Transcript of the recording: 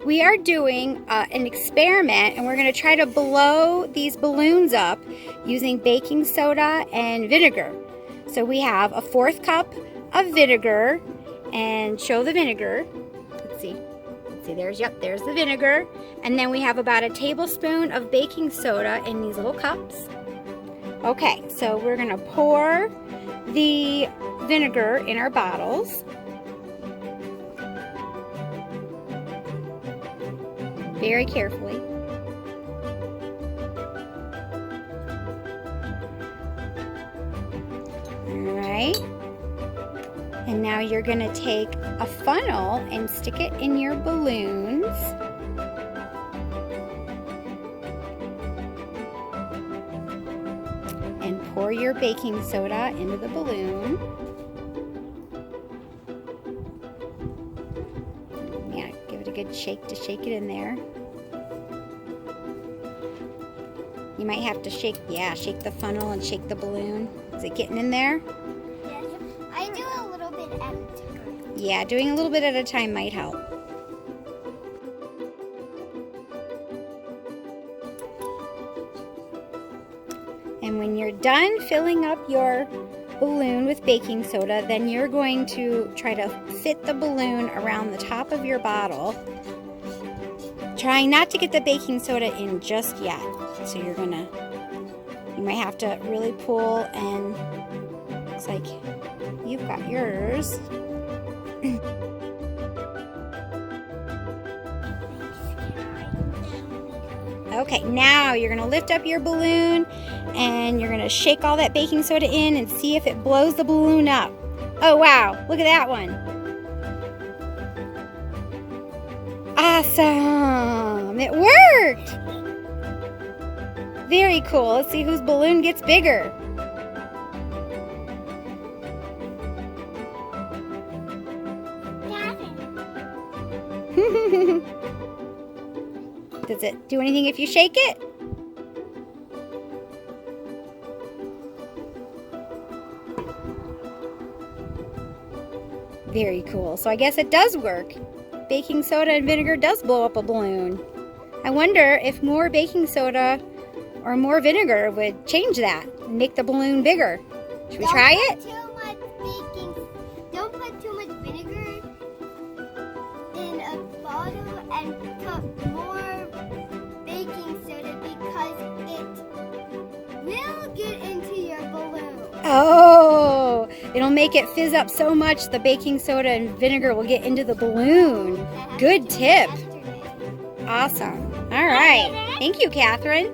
We are doing an experiment, and we're going to try to blow these balloons up using baking soda and vinegar. So we have a 1/4 cup of vinegar, and show the vinegar. Let's see, there's the vinegar. And then we have about a tablespoon of baking soda in these little cups. Okay, so we're going to pour the vinegar in our bottles. Very carefully. Alright. And now you're going to take a funnel and stick it in your balloons. And pour your baking soda into the balloon. Yeah, give it a good shake to shake it in there. You might have to shake the funnel and shake the balloon. Is it getting in there? Yes. I do a little bit at a time. Yeah, doing a little bit at a time might help. And when you're done filling up your balloon with baking soda, then you're going to try to fit the balloon around the top of your bottle, trying not to get the baking soda in just yet. So you might have to really pull, and looks like you've got yours. Okay, now you're going to lift up your balloon and you're going to shake all that baking soda in and see if it blows the balloon up. Oh wow, look at that one. Awesome, it worked. Very cool. Let's see whose balloon gets bigger. Does it do anything if you shake it? Very cool. So I guess it does work. Baking soda and vinegar does blow up a balloon. I wonder if more baking soda or more vinegar would change that and make the balloon bigger. Should we try it? Don't put too much vinegar in a bottle and put more baking soda because it will get into your balloon. Oh, it'll make it fizz up so much the baking soda and vinegar will get into the balloon. Good tip. Awesome. All right. Thank you, Catherine.